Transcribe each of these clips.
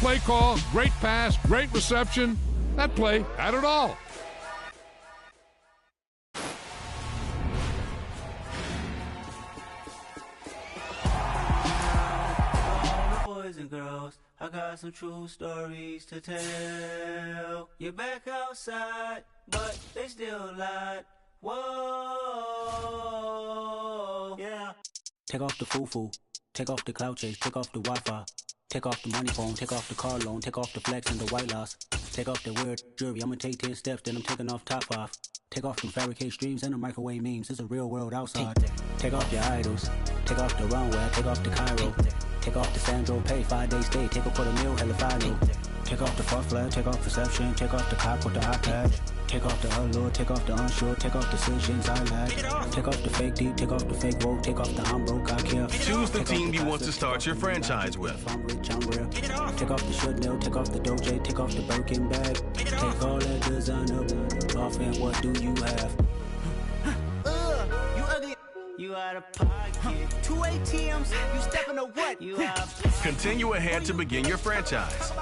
play call, great pass, great reception. That play had it all. Boys and girls, I got some true stories to tell. You're back outside, but they still lied. Whoa, yeah. Take off the foo-foo, take off the cloud chase, take off the Wi-Fi, take off the money phone, take off the car loan, take off the flex and the white loss, take off the weird jewelry. I'ma take 10 steps, then I'm taking off top 5. Take off the fabricate streams and the microwave memes. It's a real world outside. Take off your idols, take off the runway, take off the Cairo, take off the Sandro pay, 5-day stay, take off for the meal, hella follow. Take off the fuck flag, take off perception, take off the cop with the iPad. Take off the allure, take off the unsure, take off decisions I lack. Take off the fake deep, take off the fake woke, take off the I'm broke, I care. Choose the team you want to start your franchise with. If I'm rich, I'm real. Take off the Chanel, take off the Doja, take off the Birkin bag. Take all that designer off and what do you have? You ugly. You out of pocket. 2 ATMs, you stepping to what? You out. Continue ahead to begin your franchise.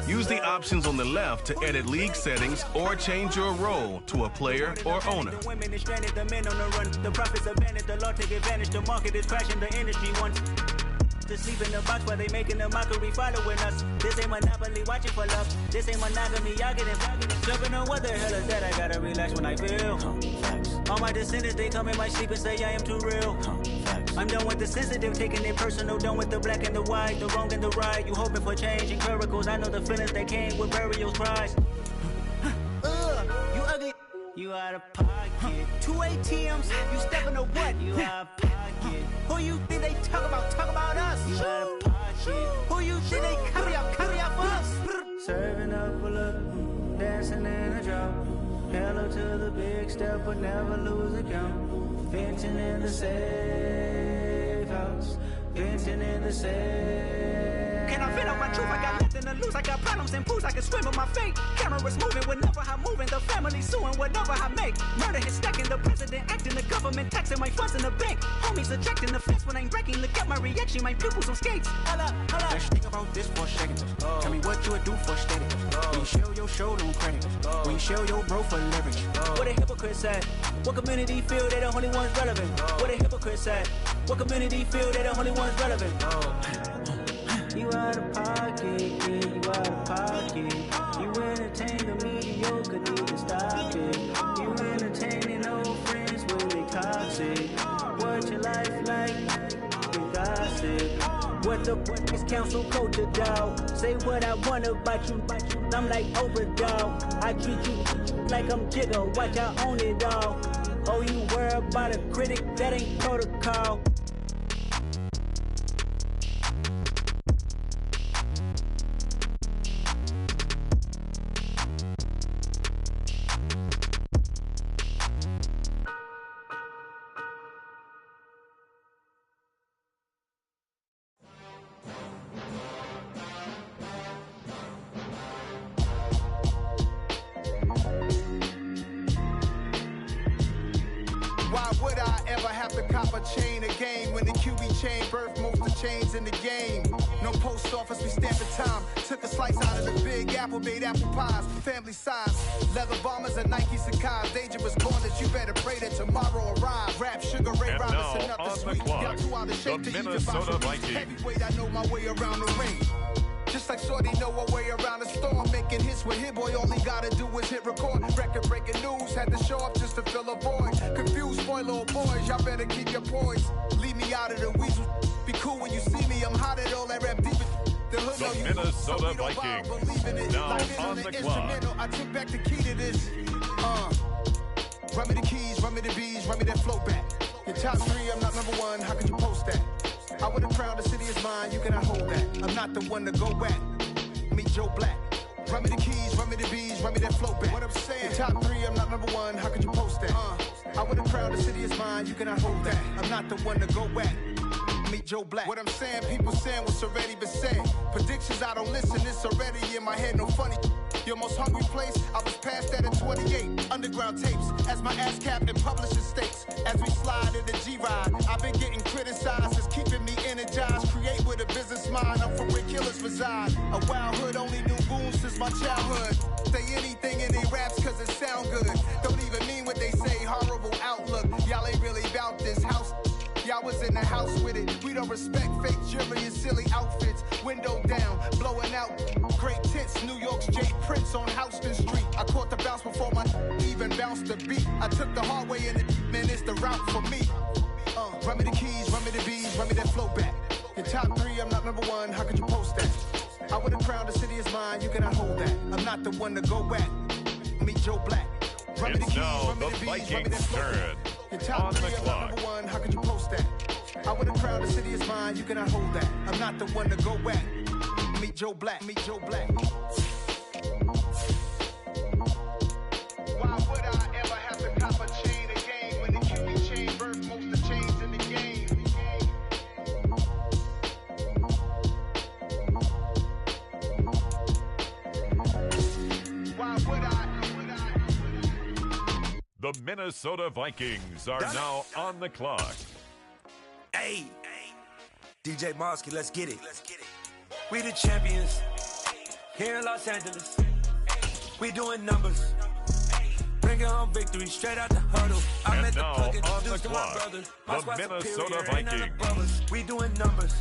Use the options on the left to edit league settings or change your role to a player or owner. The women is stranded, the men on the run. The profits abandoned, the law take advantage. The market is crashing, the industry wants to sleep in the box while they making a mockery following us. This ain't Monopoly, watching for love. This ain't monogamy, y'all getting jumping on what the hell is that? I gotta relax when I feel. All my descendants, they come in my sleep and say I am too real. I'm done with the sensitive, taking it personal. Done with the black and the white, the wrong and the right. You hoping for change and miracles. I know the feelings that came with burial cries. You ugly. You out of pocket. 2 ATMs, you stepping to what? You out of pocket. Who you think they talk about? Talk about us. You out of pocket. Who you think they carry out for us? Serving up a look, dancing in a drop. Hello to the big step, but never lose a count. Venting in the safe house. Venting in the safe. Can I feel out my truth? I got nothing to lose. I got problems and pools. I can swim with my fate. Cameras moving whenever I'm moving. The family suing whatever I make. Murder is stacking. The president acting. The government taxing my funds in the bank. Homies ejecting the fence when I'm breaking. Look at my reaction. My pupils on skates. Holla, holla. Let's think about this for a second. Tell me what you would do for steady. When you show your show, no credit. When you show your bro for leverage. What a hypocrite said. What community feel they the only ones relevant? What a hypocrite said. What community feel they the only ones relevant? You out of pocket, yeah, you out of pocket. You entertain the mediocre, need to stop it. You entertaining old friends when they toxic. What your life like? You gossip. What the is council culture, dog? Say what I want about you. I'm like overdog. I treat you like I'm Jigga. Watch I own it all. Oh, you worry about a critic? That ain't protocol. Why would I ever have to cop a chain again when the QB chain birthed most of chains in the game? No post office, we stamping time. Took a slice out of the big apple, made apple pies, family size. Leather bombers and Nike Sacai's. Dangerous corners, you better pray that tomorrow arrive. Rap, Sugar Ray And Robinson, now up the on the sweet. clock, Y'all too out of shape the to even Minnesota box Vikings. Heavyweight, I know my way around the ring. Just like Shorty know her way around the storm. Making hits with Hit Boy, all he gotta do is hit record. Record breaking news, had to show up just to fill a void. Confused boy, little boys, y'all better keep your poise. Leave me out of the weasel. Be cool when you see me, I'm hot at all that rap deep. The hood know The you Minnesota so we don't Vikings. believe in it. Now Like this on the the instrumental, I took back the key to this. Run me the keys, run me the bees, run me that flow back. Your top 3, I'm not number 1, how could you post that? I would have crowned the city is mine, you cannot hold that. I'm not the one to go back. Meet Joe Black. Run me the keys, run me the bees, run me that flow back. What I'm saying, your top 3, I'm not number 1, how could you post that? I would have crowned the city is mine, you cannot hold that. I'm not the one to go back. Meet Joe Black. What I'm saying, people saying what's already been said. Predictions, I don't listen, it's already in my head, no funny. Your most hungry place, I was past that at 28. Underground tapes, as my ass captain publishing states. As we slide in the G-Ride, I've been getting criticized, it's keeping me energized. Create with a business mind, I'm from where killers reside. A wild hood on my childhood. Say anything in they raps cause it sound good. Don't even mean what they say, horrible outlook. Y'all ain't really about this house. Y'all was in the house with it. We don't respect fake jewelry and silly outfits. Window down, blowing out. Great tits, New York's Jay Prince on Houston Street. I caught the bounce before my even bounced the beat. I took the hard way in it, man, it's the route for me. Run me the keys, run me the bees, run me that flow back. In top 3, I'm not number 1, how could you post that? I would have crowned the city is mine, you cannot hold that. I'm not the one to go back. Meet Joe Black. Run me the keys, run me the bees, run me that flow back. In top 3, I'm not number 1, how could you post that? I would have crowned the city is mine, you cannot hold that. I'm not the one to go back. Meet Joe Black, meet Joe Black. Why would I ever have to cop a chain again when the QB chain birth most of the chains in the game? Why would I? The Minnesota Vikings are now on the clock. Hey, DJ Mosky, let's get it. We the champions here in Los Angeles. We doing numbers. Bringing home victory straight out the huddle. I met the plug introduced to my brother. The Minnesota Vikings. We doing numbers.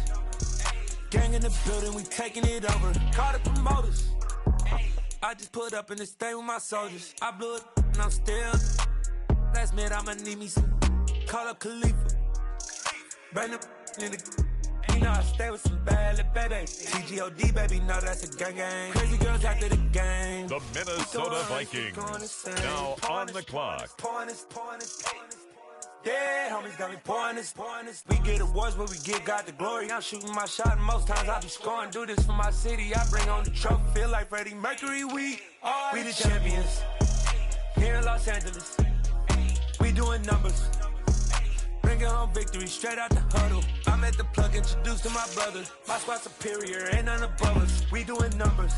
Gang in the building, we taking it over. Call the promoters. I just put up in this thing with my soldiers. I blew it and I'm still. Last minute I'ma need me some. Call up Khalifa. Bring the in the. You know I stay with some bad little babies. TGOD, baby, no, that's a gang gang. Crazy girls after the game. The Minnesota Vikings now on the clock. Yeah, homies got me pouring this. We get awards, but we get God the glory. I'm shooting my shot, and most times I be scoring. Do this for my city, I bring on the trophy. Feel like Freddie Mercury, we the champions. Here in Los Angeles, we doing numbers. Bringing home victory straight out the huddle. I met the plug introduced to my brother. My squad superior, ain't none above us. We doing numbers.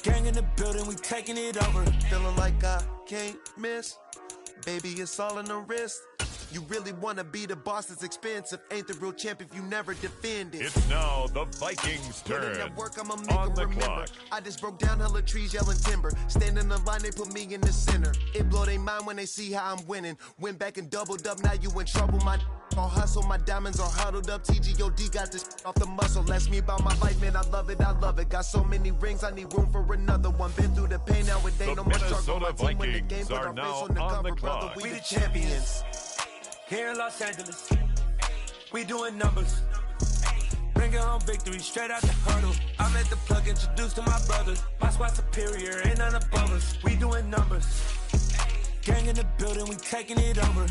Gang in the building, we taking it over. Feeling like I can't miss. Baby, it's all in the wrist. You really wanna be the boss, it's expensive. Ain't the real champ if you never defend it. It's now the Vikings' turn. Put in that work, I'ma make on them the remember. clock. I just broke down hella trees, yelling timber. Stand in the line, they put me in the center. It blow their mind when they see how I'm winning. Went back and doubled up, now you in trouble. My all hustle, my diamonds are huddled up. TGOD got this off the muscle. Ask me about my life, man, I love it, I love it. Got so many rings, I need room for another one. Been through the pain, now it ain't no more struggle. My team win the game, put our face on the cover, brother. We the champions. Here in Los Angeles, we doing numbers. Bringing home victory straight out the huddle. I met the plug introduced to my brother. My squad superior, ain't none above us. We doing numbers. Gang in the building, we taking it over.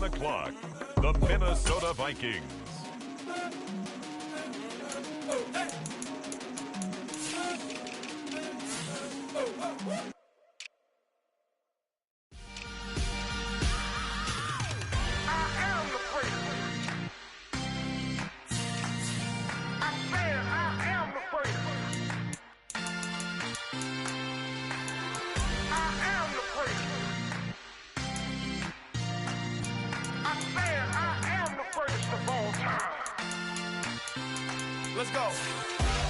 The clock, the Minnesota Vikings. Let's go.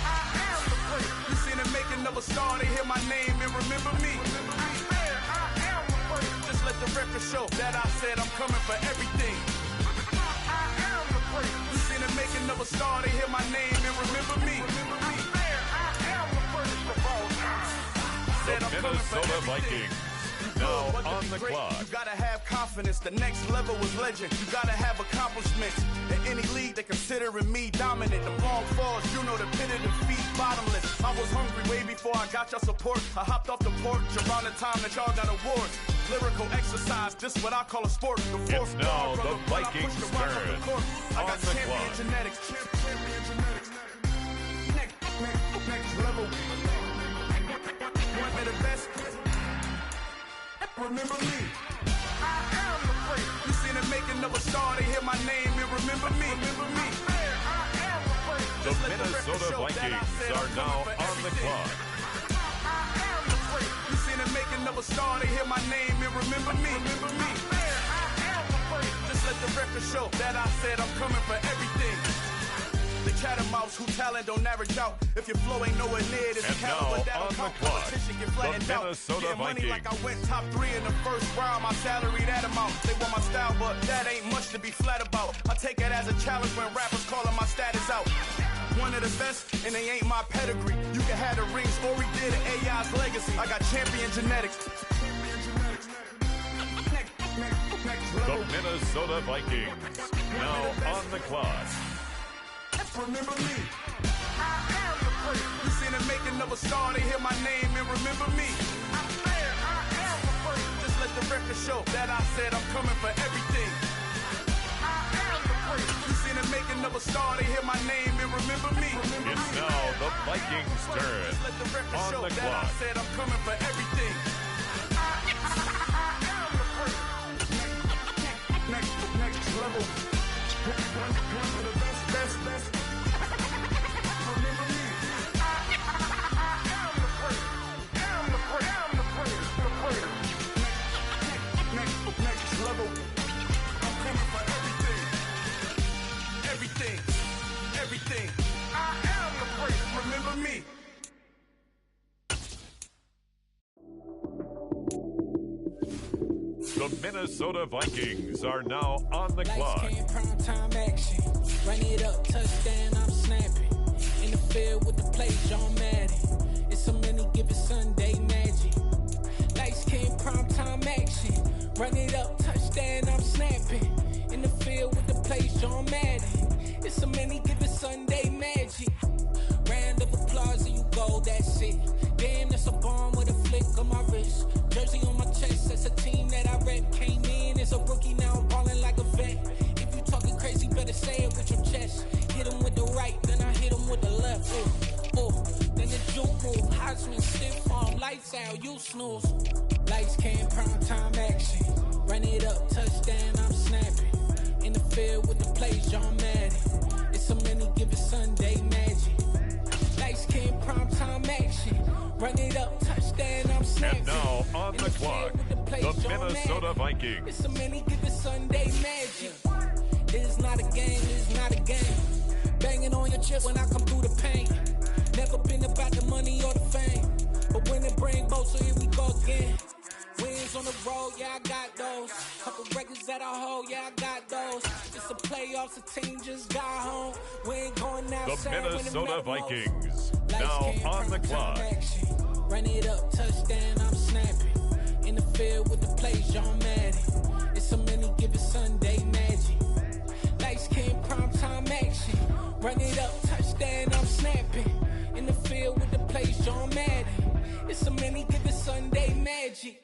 I am the prince. You seen the making of a star, they hear my name and remember me. I am the prince. Just let the record show that I said I'm coming for everything. I am the prince. You seen the making of a star, they hear my name and remember me. I am the prince of all time. Said I'm coming for Minnesota everything. Vikings now on the clock. You gotta have confidence. The next level was legend. You gotta have accomplishments. In any league, they considering me dominant. The long falls, you know the pit of defeat, bottomless. I was hungry way before I got your support. I hopped off the porch around the time that y'all got awards. Lyrical exercise, this what I call a sport. The It's now the Vikings' turn I got on the champion clock. genetics. Champion genetics. Next level. One of the best. Remember me. I am the prince. You seen it making making of a star, they hear my name and remember me. The Minnesota Vikings are now on the clock. You seen the making of a star, they hear my name and remember me. Just let the record show that I said I'm coming for everything. The Catamounts who talent don't average out. If your flow ain't nowhere near this caliber, that don't count. Competition get flattened out. Getting money like I went top 3 in the first round. My salary that amount. They want my style, but that ain't much to be flat about. I take it as a challenge when rappers calling my status out. One of the best, and they ain't my pedigree. You can have the rings, or we did an AI's legacy. I got champion genetics. The Minnesota Vikings now on the clock. Remember me. You seen the making of a star, they hear my name and remember me. Just let the record show that I said I'm coming for everything. You seen the making of a star, they hear my name and remember me. It's now the Vikings' turn. Just let the record on show the that clock. I said I'm coming for everything. Next level. One of the best. Remember me. I'm the first. Next level. I'm coming for everything. I am the first. Remember me. The Minnesota Vikings are now on the clock. Lights, prime time action. Run it up, touchdown, I'm snapping. In the field with the play, John Madden. It's so many, give it Sunday magic. Lights, came prime time action. Run it up, touchdown, I'm snapping. In the field with the play, John Madden. It's so many, give it Sunday magic. Round of applause and you go, that's it. Damn, that's a bomb with a flick on my wrist. Jersey on my chest, that's a team that I rep. Came in as a rookie, now I'm ballin' like a vet. If you talking crazy, better say it with your chest. Hit him with the right, then I hit him with the left. Then the juke move, Heisman, stiff arm, lights out, you snooze. Lights came, prime time action. Run it up, touchdown, I'm snapping. In the field with the plays, John Madden. It's so many, give it Sunday magic. Lights came, prime time action. Run it up, touchdown, I'm snapping. And now on the clock, the Minnesota Vikings. It's so many, give it Sunday magic. It's not a game, it's not a game. Banging on your chest when I come through the pain. Never been about the money or the fame. But when it bring both, so here we go again. Wins on the road, yeah, I got those. Couple records that I hold, yeah, I got those. It's the playoffs, the team just got home. We ain't going outside. The Minnesota Vikings now on the clock. Run it up, touchdown, I'm snapping. In the field with the plays, John Madden. It's so many, give it Sunday magic. Lights came, prime time action. Run it up, touchdown, I'm snapping. In the field with the plays, John Madden. It's so many, give it Sunday magic.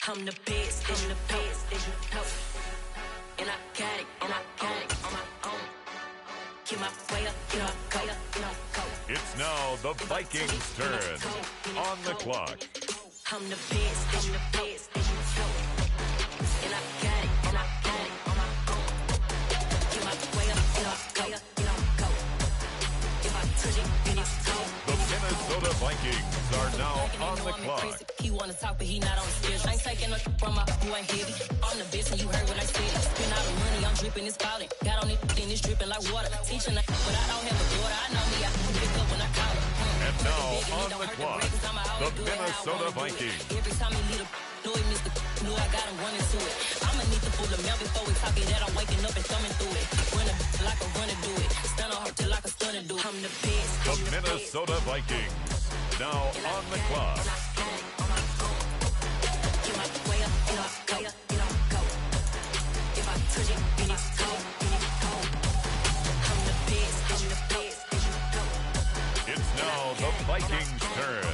I'm the best, and I got it, on my own. Get my way up, get up, go. It's now the Vikings' turn on the clock. I'm the best, and I got it, on my own. Get my way up, get up, go. If I touch it, then it's go. The Minnesota Vikings are now on the clock. He wanna talk, but he not on the stage. I ain't taking nothing from my who ain't heavy. I'm the best, and you heard what I said. Spend all the money, I'm dripping, it's falling. Got on it, then it's dripping like water. Teaching her, but I don't have a daughter. I know me, I can pick up when I call her. And now on the clock, the Minnesota Vikings. Every time he lead a do it, Mr. Knew I got him running to it. I'ma need to pull the mail before we talk it that I'm waking up and thumbing through it. Run like a runner do it. Stun on her till like a stunner do it. I'm the best. The Minnesota Vikings now on the clock. It's now the Vikings' turn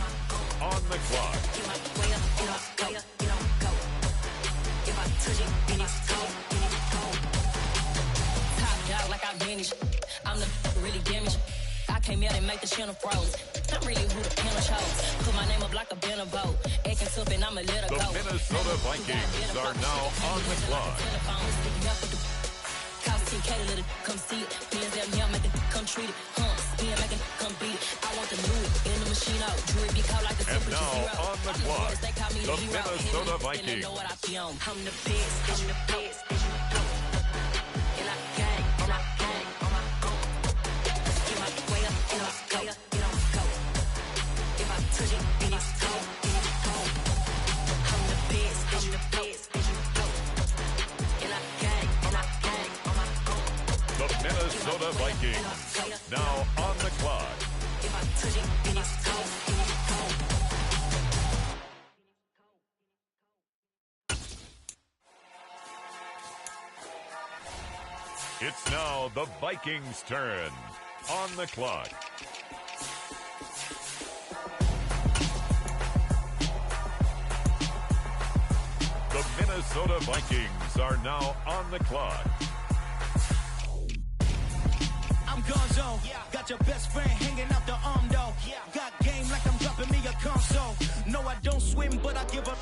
on the clock. Top dog like I vanished. I'm the really damaged. I can't melt and make the channel froze. I'm really who the panel chose. Put my name up like a banner boat. Acting tough and I'ma let her go. The Minnesota Vikings are now on the clock. Cost 10K to let it come see it. Hands down here, make it come treat it. Spin, make it come beat it. I want the new in the machine out. Jewelry be caught like a temperature zero. And now on the clock, the Minnesota Vikings. Know what I be on. I'm the best, I'm the best, and I gang, on my gang, on my own. Get my way up, get on go, get on go. If I touch it, then it's cold, then it's cold. I'm the best, I'm the best, and I gang, on my gang, on my own. The Minnesota Vikings now on the clock. If I touch it, then it's cold, then it's cold. It's now the Vikings' turn. On the clock. The Minnesota Vikings are now on the clock. I'm Gonzo, got your best friend hanging out the arm though. Got game like I'm dropping me a console. No, I don't swim, but I give up.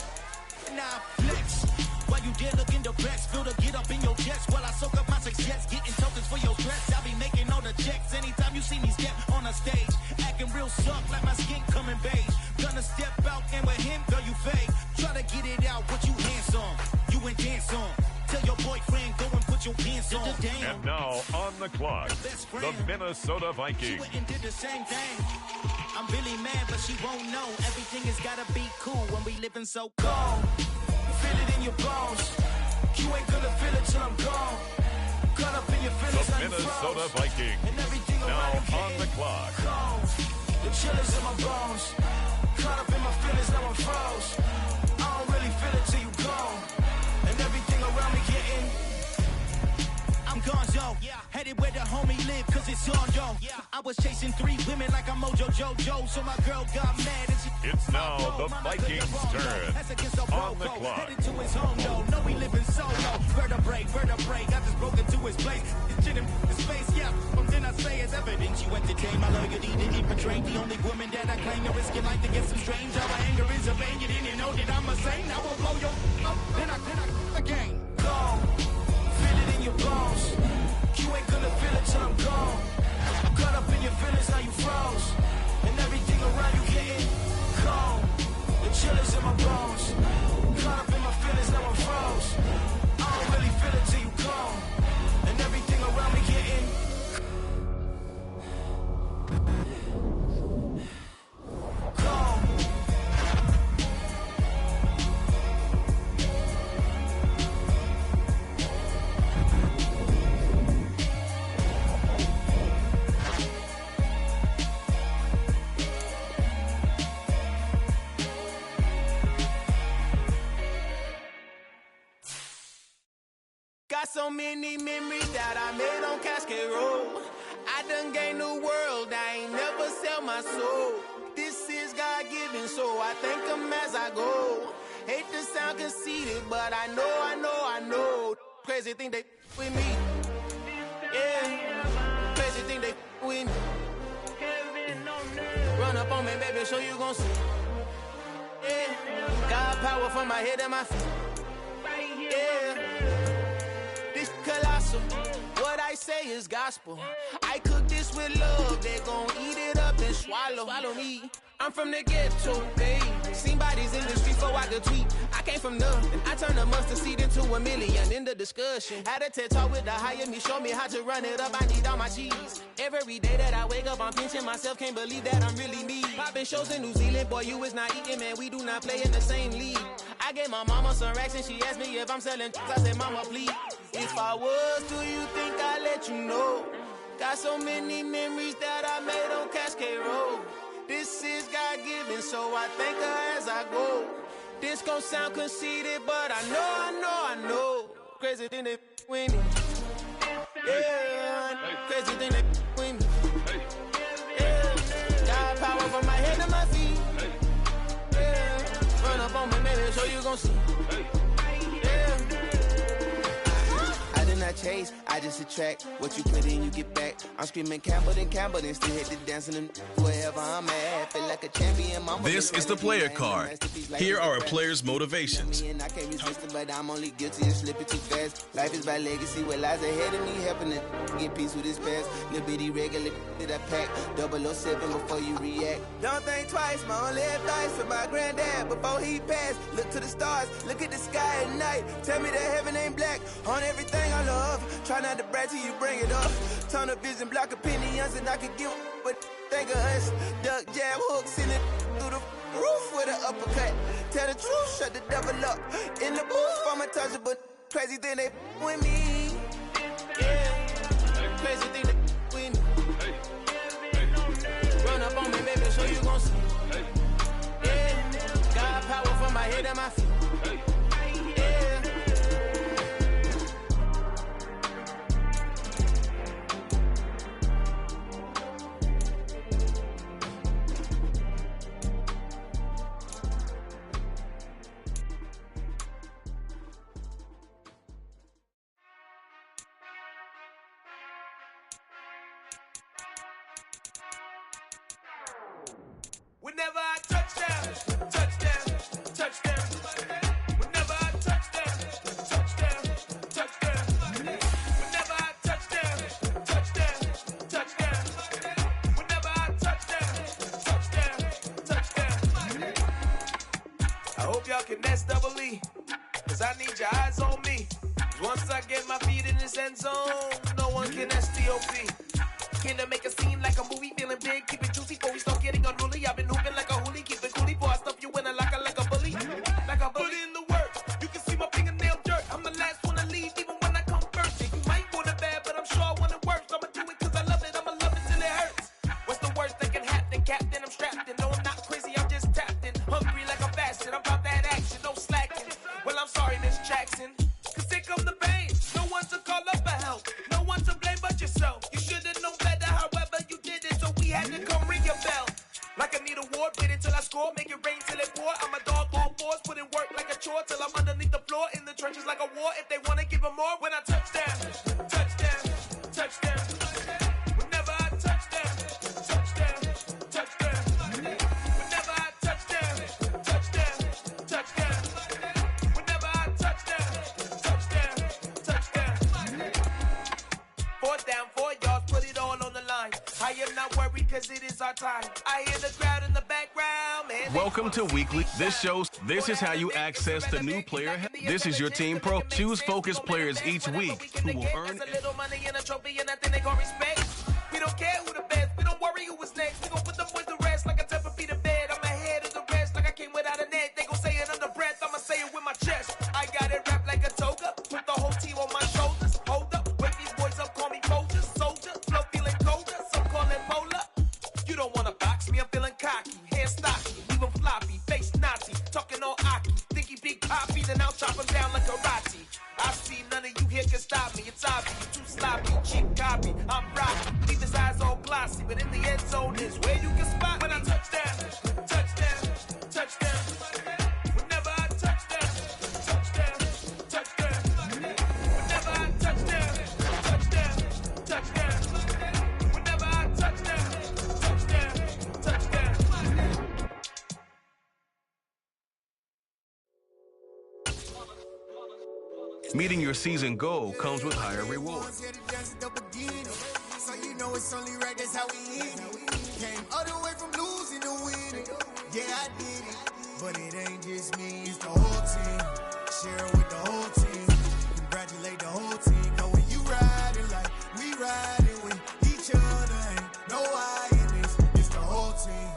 Nah, flex. While you there looking depressed, feel to get up in your chest while I soak up my success. Getting tokens for your dress, I'll be making all the checks. Anytime you see me step on a stage, acting real suck like my skin coming beige. Gonna step out and with him, girl, you fake. Try to get it out, but you handsome. You ain't dance on. Tell your boyfriend, go and put your pants on. And now on the clock, the Minnesota Vikings. She went and did the same thing. I'm really mad, but she won't know. Everything has gotta be cool when we living so cold. Feel it in your bones. You ain't gonna feel it till I'm gone. Caught up in your feelings. The Minnesota Vikings now on the clock. Cold. The chillers in my bones. Caught up in my feelings, now I'm froze. I don't really feel it till you gone. And everything around me getting. I'm Gonzo, headed where the homie live, cause it's on, yo. I was chasing 3 women like I'm Mojo Jojo, so my girl got mad and she. It's now the Vikings' turn. On the clock. Headed to his home, though. No, he living solo. Vertebrae, I just broke into his place. It's shit in his face, yeah. From then I say it's evident she went to tame my loyalty to infiltrate. The only woman that I claim to risk your life to get some strange. How my anger is a vein, you didn't know that I'm a saint. I will blow your up, then I again. Go. Feel it in your bones. You ain't gonna feel it till I'm gone. Caught up in your feelings, now you froze. And everything around you getting cold. The chillers in my bones. Caught up in my feelings, now I'm froze. I don't really feel it till you gone. And everything around me getting cold. Got so many memories that I made on Cascade Road. I done gained the world, I ain't never sell my soul. This is God-given, so I thank him as I go. Hate to sound conceited, but I know. Crazy thing they with me. Yeah, crazy thing they with me. Run up on me, baby, so you gon' see. Yeah, got power from my head and my feet. Yeah. Colossal, what I say is gospel. I cook this with love, they gon' eat it up and swallow me. I'm from the ghetto, babe. Seen bodies in the streets before I could tweet. I came from nothing, I turned a mustard seed into a million. In the discussion, had a TED talk with the higher me, show me how to run it up. I need all my cheese. Every day that I wake up, I'm pinching myself, can't believe that I'm really me. Popping shows in New Zealand, boy, you is not eating, man. We do not play in the same league. I gave my mama some racks and she asked me if I'm selling. I said, mama, please. If I was, do you think I'd let you know? Got so many memories that I made on Cascade Road. This is God-given, so I thank her as I go. This gon' sound conceited, but I know. Crazy thing they with me. Yeah, crazy thing they with me. Yeah, got power from my head to my feet. Yeah, run up on me, baby, so you gon' see. Yeah. I chase, I just attract. What you put in, you get back. I'm screaming Campbell, then still hit the dancing and wherever I'm at. Feel like a champion, mama. This is the player card. Here are a player's motivations. I can't resist it, but I'm only guilty of slipping too fast. Life is by legacy, what lies ahead of me, helping it get peace with this past. Little bitty regular that I pack. 007 before you react. Don't think twice, my only advice for my granddad before he passed. Look to the stars, look at the sky at night. Tell me that heaven ain't black on everything I love. Try not to brag till you bring it up. Tunnel vision, block opinions, and I could give but think of us. Duck, jab, hooks in it through the roof with an uppercut. Tell the truth, shut the devil up. In the booth, I'm untouchable. Crazy thing they with me. Yeah, crazy thing they with me. Run up on me, baby, so you gon' see. Yeah, got power from my head and my feet. Whenever I touchdown, touchdown, touchdown. Whenever I touchdown, touchdown, touchdown. Whenever I touchdown, touchdown, touchdown. Whenever I touchdown, touchdown. I hope y'all can nest double E, cause I need your eyes on me. Once I get my feet in this end zone, no one can STOP. Can to make a scene like a movie, feeling big, keep it juicy before we start getting unruly. I've been hooping like a hoolie, keep it coolie before I stuff you in a locker like a bully. Like a bully. Put in the work, you can see my fingernail dirt. I'm the last one to leave, even when I come first. Yeah, you might want it bad, but I'm sure I want it worse. I'ma do it cause I love it, I'ma love it till it hurts. What's the worst that can happen, Captain? I'm strapped in, no I'm not crazy, I'm just tapped in. Hungry like I'm fasting, I'm about that action, no slacking. Well, I'm sorry, Miss Jackson, cause here come the pain. No one to call up for help, no one to blame but yourself. You should've known better, however you did it, so we had to come ring your bell. Like I need a ward, wait until I score, make it rain till it pour. I'm a dog, all fours, put in work like a chore till I'm underneath the floor, in the trenches like a war. If they wanna give them more, when I touchdown, touchdown, touchdown. Whenever I touchdown, touchdown, touchdown. Whenever I touchdown, touchdown, touchdown. Whenever I touchdown, touchdown, touchdown. 4th down, 4 yards, put it all on the line. I am not worried cause it is our time. I hear the crowd in the background, man. Welcome to Weekly. This is how you access the new player. This is your Team Pro. Choose focused players each week who will earn a little money and a trophy and nothing they gon' respect. We don't care who the best, we don't worry who was next. We gon' put them boys to rest like a 10 feet of bed. I'm ahead of the rest like I came without a net. They gon' say it under breath, I'ma say it with my chest. I got it wrapped like a toga, put the whole team on my shoulders. Hold up, wake these boys up, call me Folger, soldier, flow feeling colder, some call it polar. You don't wanna box me, I'm feeling cocky, hair stocky, leave 'em floppy, face Nazi, talking all Aki, think he big poppy, then I'll chop him down like karate. I see none of you here can stop me, it's obvious, you too sloppy, cheap copy, I'm rocky, leave his eyes all glossy, but in the end zone is where you can spot when I touchdown, touchdown, touchdown. Whenever I touchdown, touchdown, touchdown. Whenever I touchdown, touchdown, touchdown. Whenever I touchdown, touchdown, touchdown. Meeting your season goal comes with higher rewards. So you know it's only right, that's how we hit it. Came all the way from losing to winning. Yeah, I did it. But it ain't just me, it's the whole team. Share it with the whole team. Congratulate the whole team. Cause when you riding like we riding with each other, ain't no I in this. It's the whole team.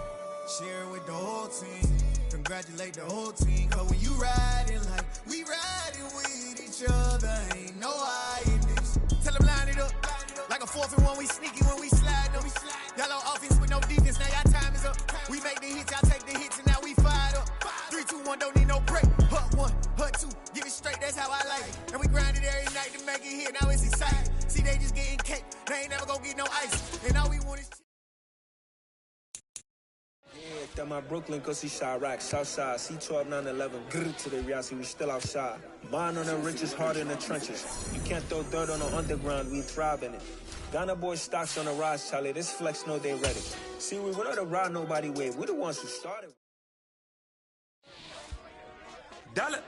Share it with the whole team. Congratulate the whole team. Cause when you riding like we riding with each other, ain't no I in this. Tell them line it up. Like a 4th and 1, we sneaky when we slide them. Y'all on offense with no defense, now y'all time is up. We make the hits, y'all take the hits, and now we fired up. 3, 2, 1, don't need no break. Hut 1, hut 2, give it straight, that's how I like it. And we grind it every night to make it hit, now it's exciting. See, they just getting cake, they ain't never gonna get no ice. And all we want is... Yeah, That my Brooklyn, cause he shot rack, Southside, C12, 911, grrr to the Riasi, we still outside. Bond on the richest, heart in the trenches. You can't throw dirt on the underground, we thrive in it. Ghana boys stocks on the rise, Charlie, this flex know they ready. See, we were the ride nobody wave, we the ones who started. Dollar.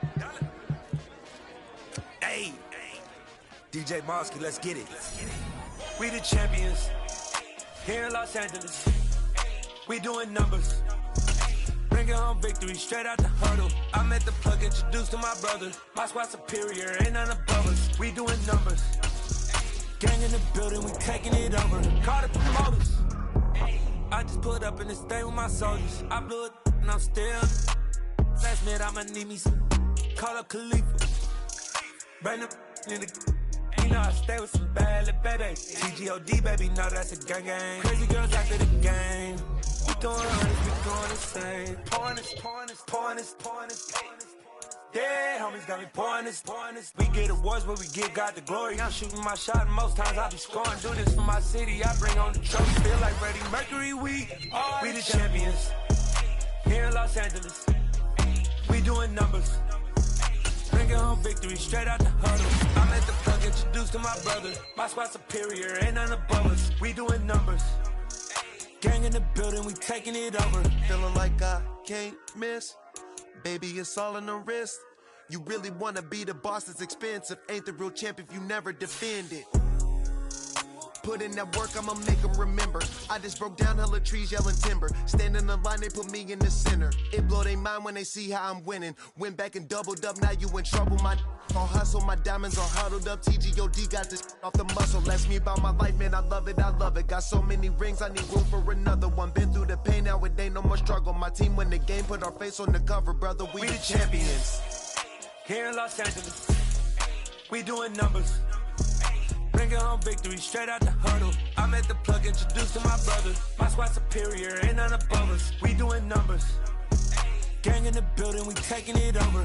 Hey, DJ Mosky, let's get it. We the champions here in Los Angeles. We doing numbers. Bringing home victory straight out the huddle. I'm at the plug, introduced to my brother. My squad superior, ain't none above us. We doing numbers. Gang in the building, we taking it over. Call the promoters. I just put up in this thing with my soldiers. I blew it and I'm still. Last minute I'ma need me some. Call up Khalifa. Bring them in the. You know I stay with some bad little babies. TGOD, baby, no, that's a gang gang. Crazy girls after the game. We doing honest, we going insane. Pouring this. Yeah, homies got me pouring this. We get awards, but we give God the glory. I'm shooting my shot, and most times I be scoring. Do this for my city, I bring on the trophy. Feel like Freddie Mercury, we the champions. Here in Los Angeles, we doing numbers. Bringing home victory straight out the huddle. I'm at the plug, introduced to my brother. My squad superior, ain't none above us. We doing numbers. Gang in the building, we taking it over. Feeling like I can't miss. Baby, it's all in the wrist. You really wanna be the boss, it's expensive. Ain't the real champ if you never defend it. Put in that work, I'ma make them remember. I just broke down hella trees, yelling timber. Stand in the line, they put me in the center. It blow their mind when they see how I'm winning. Went back and doubled up, now you in trouble. My all hustle, my diamonds all huddled up. TGOD got this off the muscle. Ask me about my life, man, I love it. Got so many rings, I need room for another one. Been through the pain, now it ain't no more struggle. My team win the game, put our face on the cover, brother. We the champions. Here in Los Angeles, we doing numbers. Bringing home victory straight out the huddle. I'm at the plug, introduced to my brother. My squad superior, ain't none above us. We doing numbers. Gang in the building, we taking it over.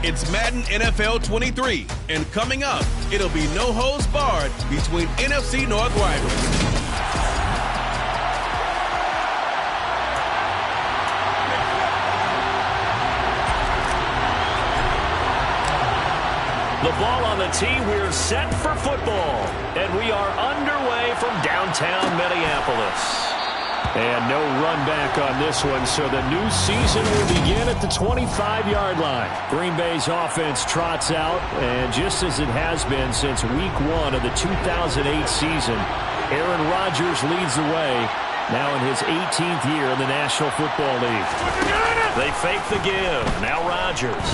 It's Madden NFL 23, and coming up, it'll be no holds barred between NFC North rivals. The ball on the tee, we're set for football, and we are underway from downtown Minneapolis. And no run back on this one, so the new season will begin at the 25-yard line. Green Bay's offense trots out, and just as it has been since week 1 of the 2008 season, Aaron Rodgers leads the way, now in his 18th year in the National Football League. They fake the give. Now Rodgers.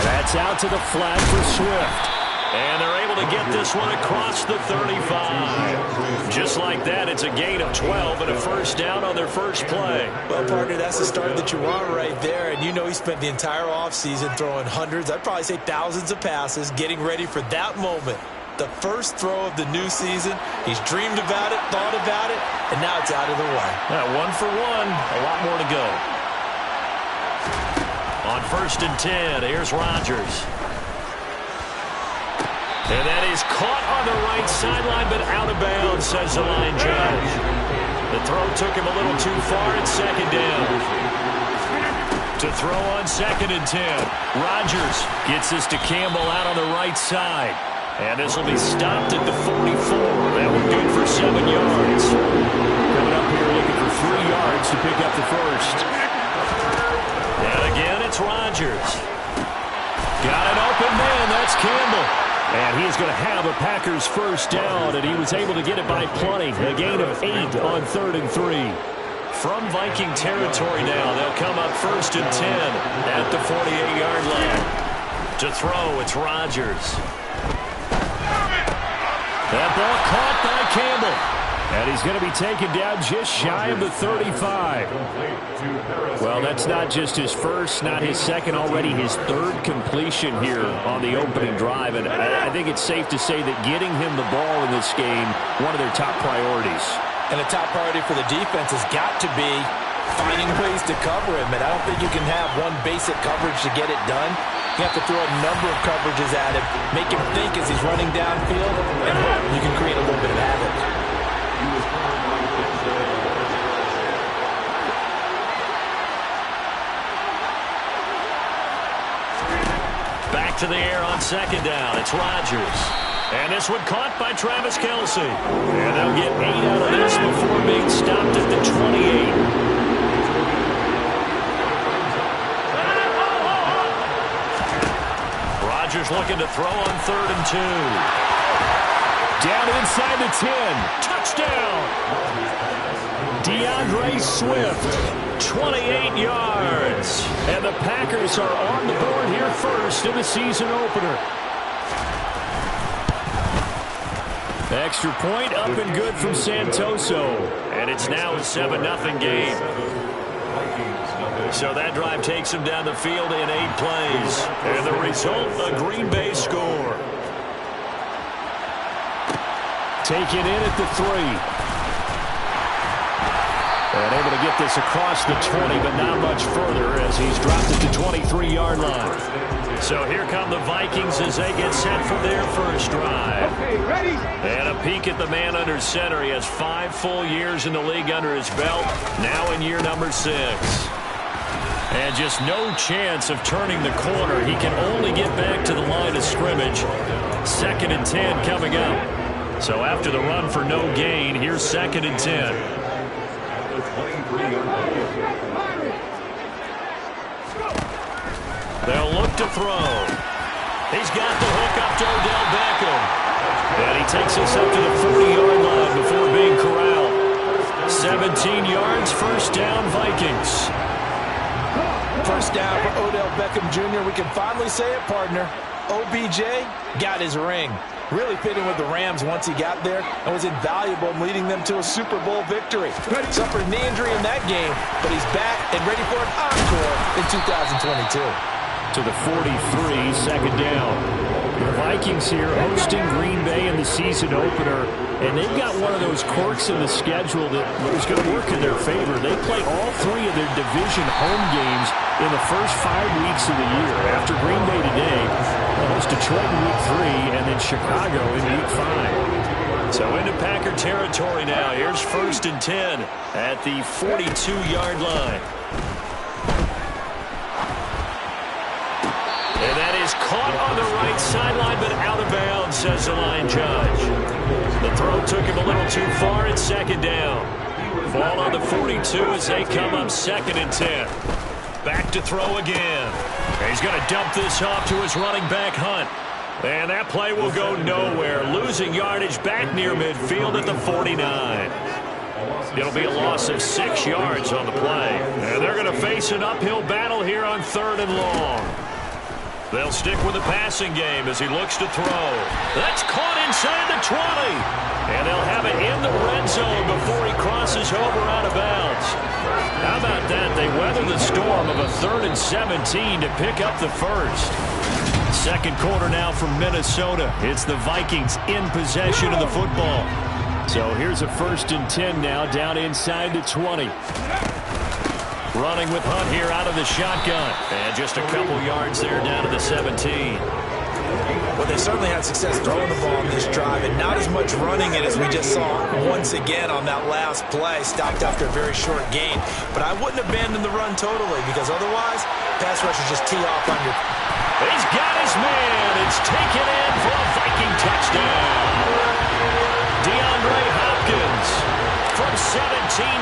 That's out to the flat for Swift. And they're able to get this one across the 35. Just like that, it's a gain of 12 and a first down on their first play. Well, partner, that's the start that you want right there. And you know he spent the entire offseason throwing hundreds, I'd probably say thousands of passes, getting ready for that moment. The first throw of the new season. He's dreamed about it, thought about it, and now it's out of the way. Now, 1 for 1, a lot more to go. On 1st and 10, here's Rodgers. And that is caught on the right sideline, but out of bounds, says the line judge. The throw took him a little too far at 2nd down. To throw on 2nd and 10. Rodgers gets this to Campbell out on the right side. And this will be stopped at the 44. That one good for 7 yards. Coming up here looking for 3 yards to pick up the first. And again, it's Rodgers. Got an open man. That's Campbell. And he's going to have a Packers first down, and he was able to get it by plenty. A gain of 8 on 3rd and 3. From Viking territory now, they'll come up 1st and 10 at the 48-yard line. To throw, it's Rodgers. That ball caught by Campbell. And he's going to be taken down just shy of the 35. Well, that's not just his first, not his second, already his 3rd completion here on the opening drive. And I think it's safe to say that getting him the ball in this game, one of their top priorities. And the top priority for the defense has got to be finding ways to cover him. And I don't think you can have one basic coverage to get it done. You have to throw a number of coverages at him, make him think as he's running downfield, and hope you can create a little bit of havoc. Back to the air on second down. It's Rodgers. And this one caught by Travis Kelce. And they'll get 8 out of this before being stopped at the 28. Rodgers looking to throw on 3rd and 2. Down inside the 10. Touchdown! DeAndre Swift, 28 yards. And the Packers are on the board here first in the season opener. Extra point up and good from Santoso. And it's now a 7-0 game. So that drive takes him down the field in 8 plays. And the result, a Green Bay score. Taken in at the 3. And able to get this across the 20, but not much further as he's dropped at the 23-yard line. So here come the Vikings as they get set for their first drive. Okay, ready? And a peek at the man under center. He has 5 full years in the league under his belt, now in year number 6. And just no chance of turning the corner. He can only get back to the line of scrimmage. 2nd and 10 coming up. So after the run for no gain, here's 2nd and 10. They'll look to throw. He's got the hook up to Odell Beckham. And he takes us up to the 40-yard line before being corralled. 17 yards, first down, Vikings. First down for Odell Beckham Jr. We can finally say it, partner. OBJ got his ring. Really fit in with the Rams once he got there and was invaluable in leading them to a Super Bowl victory. Suffered a knee injury in that game, but he's back and ready for an encore in 2022. To the 43, second down. The Vikings here hosting Green Bay in the season opener, and they've got one of those quirks in the schedule that is going to work in their favor. They play all 3 of their division home games in the first 5 weeks of the year. After Green Bay today, they'll host Detroit in week 3 and then Chicago in week 5. So into Packer territory now. Here's 1st and 10 at the 42-yard line. And that is caught on the right sideline, but out of bounds, says the line judge. The throw took him a little too far. It's 2nd down. Ball on the 42 as they come up 2nd and 10. Back to throw again. He's going to dump this off to his running back, Hunt. And that play will go nowhere. Losing yardage back near midfield at the 49. It'll be a loss of 6 yards on the play. And they're going to face an uphill battle here on 3rd and long. They'll stick with the passing game as he looks to throw. That's caught inside the 20. And they'll have it in the red zone before he crosses over out of bounds. How about that? They weather the storm of a 3rd and 17 to pick up the first. Second quarter now from Minnesota. It's the Vikings in possession of the football. So here's a 1st and 10 now down inside the 20. Running with Hunt here out of the shotgun. And just a couple yards there down to the 17. Well, they certainly had success throwing the ball on this drive and not as much running it as we just saw once again on that last play. Stopped after a very short gain. But I wouldn't abandon the run totally because otherwise, pass rushers just tee off on your... He's got his man. It's taken in for a Viking touchdown. DeAndre Hopkins from 17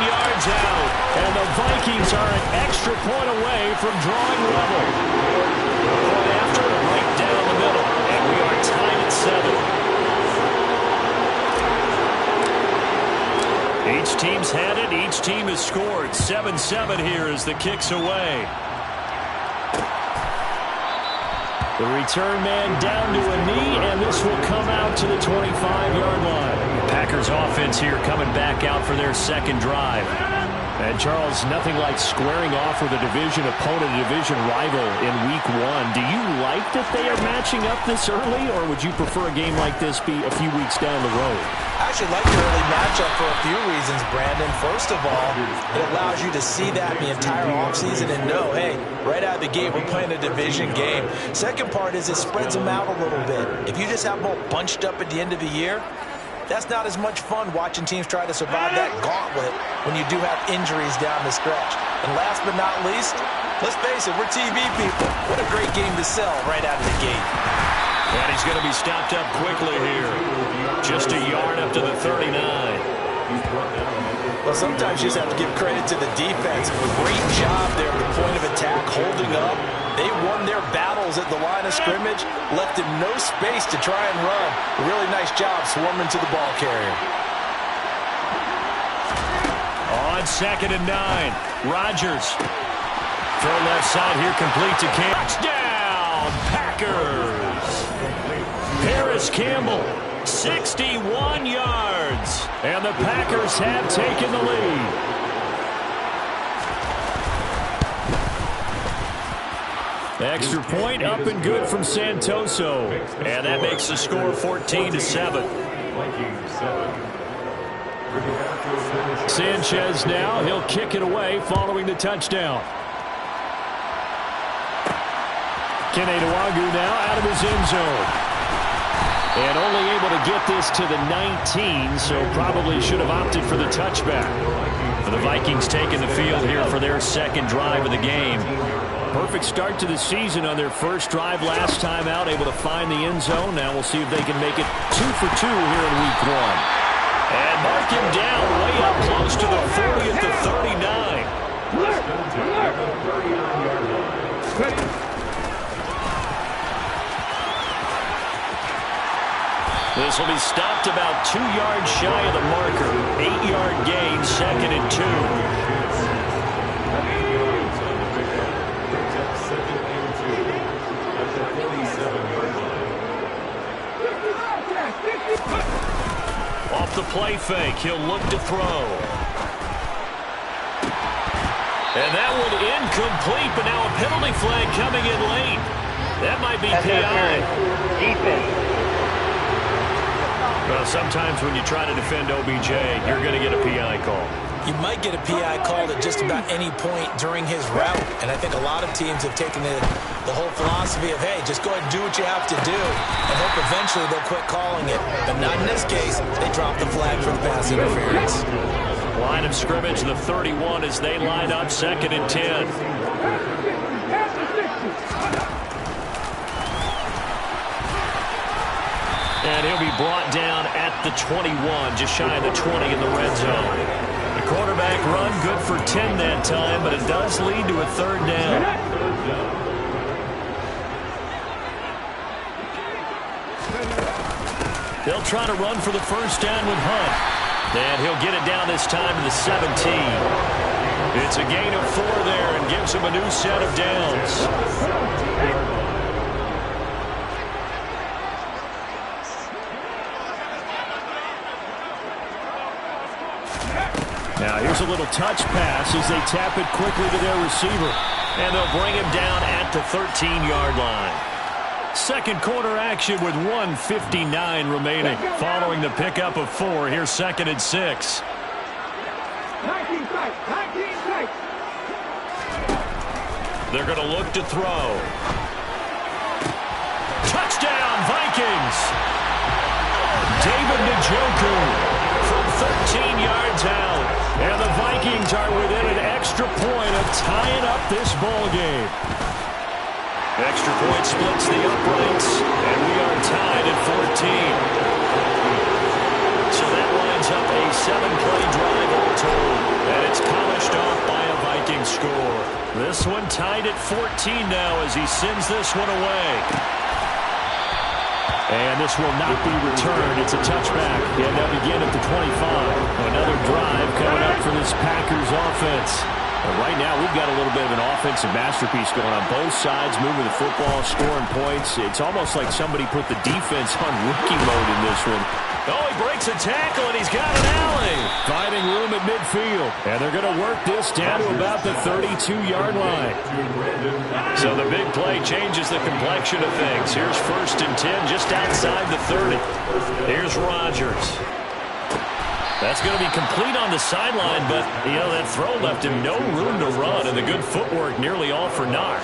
yards out. And the Vikings are an extra point away from drawing level. Point after, right down the middle. And we are tied at 7. Each team's had it. Each team has scored. 7-7 here as the kick's away. The return man down to a knee, and this will come out to the 25-yard line. Packers offense here coming back out for their second drive. And, Charles, nothing like squaring off with a division opponent, a division rival in Week 1. Do you like that they are matching up this early, or would you prefer a game like this be a few weeks down the road? I actually like the early matchup for a few reasons, Brandon. First of all, it allows you to see that the entire offseason and know, hey, right out of the gate, we're playing a division game. Second part is it spreads them out a little bit. If you just have them all bunched up at the end of the year, that's not as much fun watching teams try to survive that gauntlet when you do have injuries down the stretch. And last but not least, let's face it, we're TV people. What a great game to sell right out of the gate. And he's going to be stopped up quickly here. Just a yard up to the 39. Well, sometimes you just have to give credit to the defense. Great job there at the point of attack, holding up. They won their battles at the line of scrimmage, left him no space to try and run. A really nice job swarming to the ball carrier. On 2nd and 9, Rodgers. Throw left side here, complete to Campbell. Touchdown, Packers. Paris Campbell, 61 yards. And the Packers have taken the lead. Extra point up and good from Santoso. And that makes the score 14-7. Sanchez now, he'll kick it away following the touchdown. Kene Nwangwu now out of his end zone. And only able to get this to the 19, so probably should have opted for the touchback. The Vikings taking the field here for their second drive of the game. Perfect start to the season on their first drive last time out, able to find the end zone. Now we'll see if they can make it 2 for 2 here in Week 1. And mark him down way up close to the 40 at the 39. This will be stopped about 2 yards shy of the marker. 8-yard gain, 2nd and 2. Off the play fake, he'll look to throw. And that one incomplete, but now a penalty flag coming in late. That might be PI. Defense. Well, sometimes when you try to defend OBJ, you're going to get a PI call. You might get a PI call at just about any point during his route. And I think a lot of teams have taken the whole philosophy of, hey, just go ahead and do what you have to do and hope eventually they'll quit calling it. But not in this case. They dropped the flag for the pass interference. Line of scrimmage, the 31 as they line up, 2nd and 10. And he'll be brought down at the 21, just shy of the 20 in the red zone. The quarterback run good for 10 that time, but it does lead to a 3rd down. They'll try to run for the 1st down with Hunt. And he'll get it down this time to the 17. It's a gain of 4 there and gives him a new set of downs. Now here's a little touch pass as they tap it quickly to their receiver. And they'll bring him down at the 13-yard line. Second quarter action with 1:59 remaining. Following the pickup of 4, here's 2nd and 6. They're going to look to throw. Touchdown, Vikings! David Njoku from 13 yards out. And the Vikings are within an extra point of tying up this ball game. Extra point splits the uprights, and we are tied at 14. So that lines up a 7-play drive all told, and it's polished off by a Viking score. This one tied at 14 now as he sends this one away. And this will not be returned. It's a touchback, and they'll begin at the 25. Another drive coming up for this Packers offense. But right now, we've got a little bit of an offensive masterpiece going on both sides, moving the football, scoring points. It's almost like somebody put the defense on rookie mode in this one. Oh, he breaks a tackle, and he's got an alley. Finding room at midfield. And they're going to work this down to about the 32-yard line. So the big play changes the complexion of things. Here's 1st and 10 just outside the 30. Here's Rodgers. That's going to be complete on the sideline, but, you know, that throw left him no room to run, and the good footwork nearly all for naught.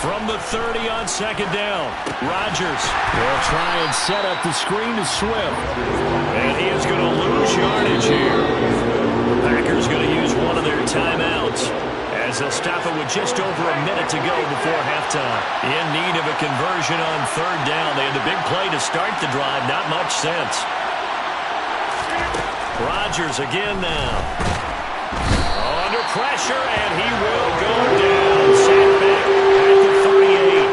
From the 30 on 2nd down, Rodgers will try and set up the screen to Swift. And he is going to lose yardage here. Packers going to use one of their timeouts, as they'll stop it with just over a minute to go before halftime. In need of a conversion on 3rd down. They had the big play to start the drive. Not much sense. Rodgers again now. Under pressure, and he will go down. Sacked back at the 38.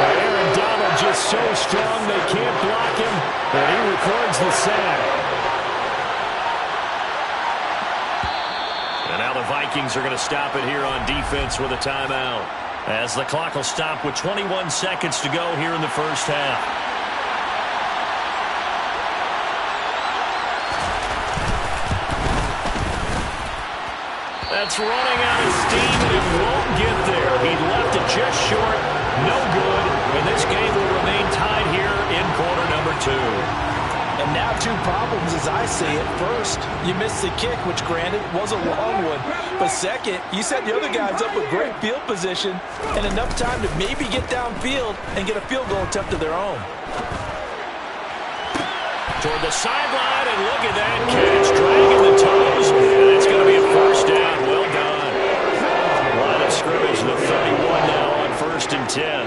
Aaron Donald just so strong they can't block him, and he records the sack. And now the Vikings are going to stop it here on defense with a timeout, as the clock will stop with 21 seconds to go here in the first half. That's running out of steam, and it won't get there. He left it just short, no good, and this game will remain tied here in quarter number 2. And now 2 problems as I see it. First, you missed the kick, which granted was a long one. But second, you set the other guys up with great field position and enough time to maybe get downfield and get a field goal attempt of their own. Toward the sideline, and look at that catch, dragging the toes, and it's going to be a 1st down. Well done. Line of scrimmage, the 31 now on 1st and 10.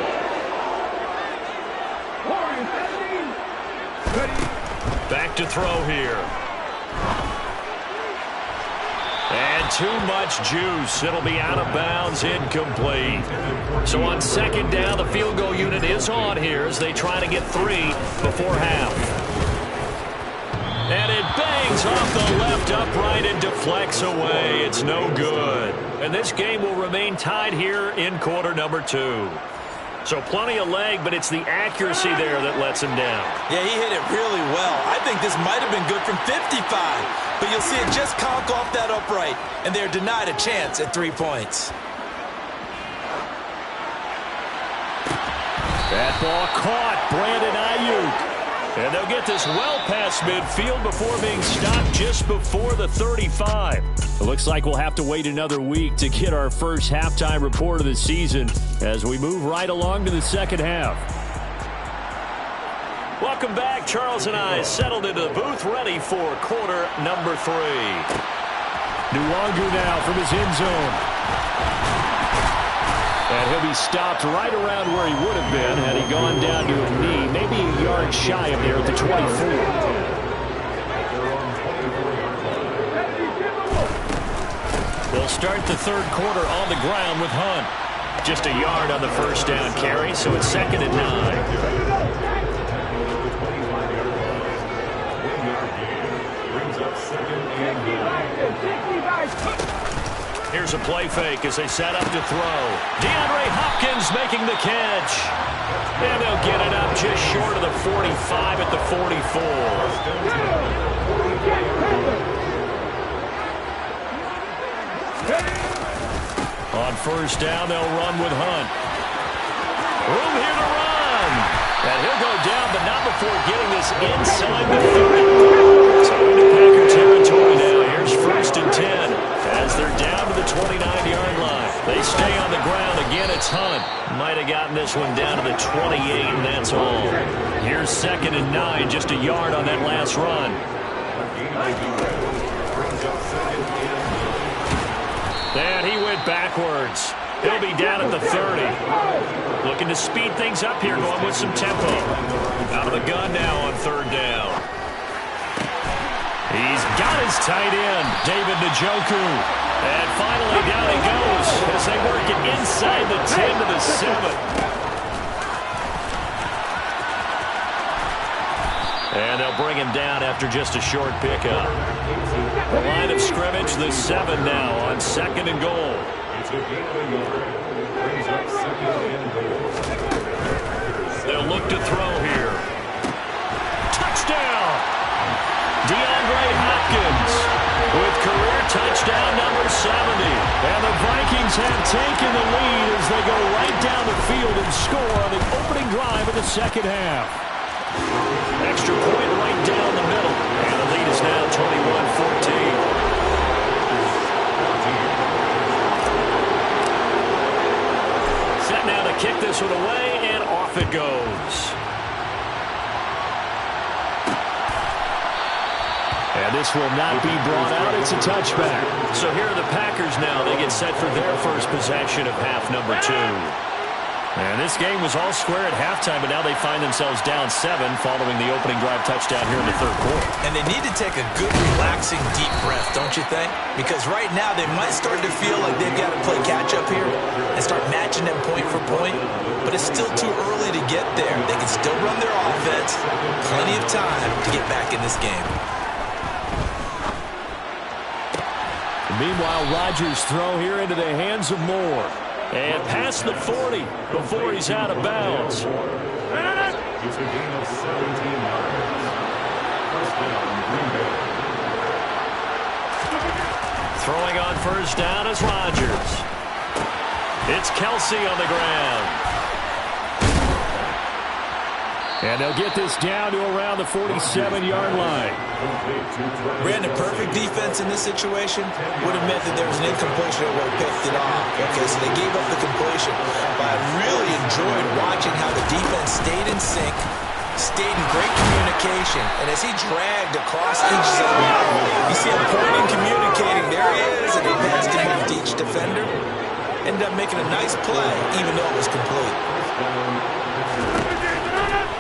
Back to throw here. And too much juice. It'll be out of bounds, incomplete. So on 2nd down, the field goal unit is on here as they try to get 3 before half. And it bangs off the left upright and deflects away. It's no good. And this game will remain tied here in quarter number 2. So plenty of leg, but it's the accuracy there that lets him down. Yeah, he hit it really well. I think this might have been good from 55. But you'll see it just conk off that upright, and they're denied a chance at 3 points. That ball caught. Brandon Ayuk. And they'll get this well past midfield before being stopped just before the 35. It looks like we'll have to wait another week to get our first halftime report of the season as we move right along to the second half. Welcome back. Charles and I settled into the booth, ready for quarter number 3. Nwangu now from his end zone. And he'll be stopped right around where he would have been had he gone down to a knee, maybe a yard shy of there at the 24. They'll start the 3rd quarter on the ground with Hunt. Just a yard on the 1st down carry, so it's 2nd and 9. Here's a play fake as they set up to throw. DeAndre Hopkins making the catch. And they'll get it up just short of the 45 at the 44. On 1st down, they'll run with Hunt. Room here to run. And he'll go down, but not before getting this inside the 30. So into Packer territory now. Here's 1st and 10. As they're down to the 29-yard line. They stay on the ground. Again, it's Hunt. Might have gotten this one down to the 28, and that's all. Here's 2nd and 9, just a yard on that last run. And he went backwards. He'll be down at the 30. Looking to speed things up here, going with some tempo. Out of the gun now on 3rd down. He's got his tight end, David Njoku. And finally down he goes as they work it inside the 10 to the 7. And they'll they'll bring him down after just a short pickup. The line of scrimmage, the 7 now on 2nd and goal. They'll look to throw here. Touchdown! DeAndre Hopkins with career touchdown number 70. And the Vikings have taken the lead as they go right down the field and score on the opening drive of the second half. Extra point right down the middle. And the lead is now 21-14. Set now to kick this one away, and off it goes. And this will not be brought out. It's a touchback. So here are the Packers now. They get set for their first possession of half number 2. And this game was all square at halftime, but now they find themselves down 7 following the opening drive touchdown here in the third quarter. And they need to take a good, relaxing, deep breath, don't you think? Because right now they might start to feel like they've got to play catch-up here and start matching them point for point. But it's still too early to get there. They can still run their offense. Plenty of time to get back in this game. Meanwhile, Rodgers' throw here into the hands of Moore. And past the 40 before he's out of bounds. It's a gain of 17 yards. First down, Green Bay. Throwing on first down is Rodgers. It's Kelsey on the ground. And they'll get this down to around the 47-yard line. Brandon, perfect defense in this situation would have meant that there was an incompletion that would have picked it off. Okay, so they gave up the completion. But I really enjoyed watching how the defense stayed in sync, stayed in great communication, and as he dragged across each zone, you see him pointing, communicating, there he is, and they passed him off to each defender. Ended up making a nice play, even though it was complete.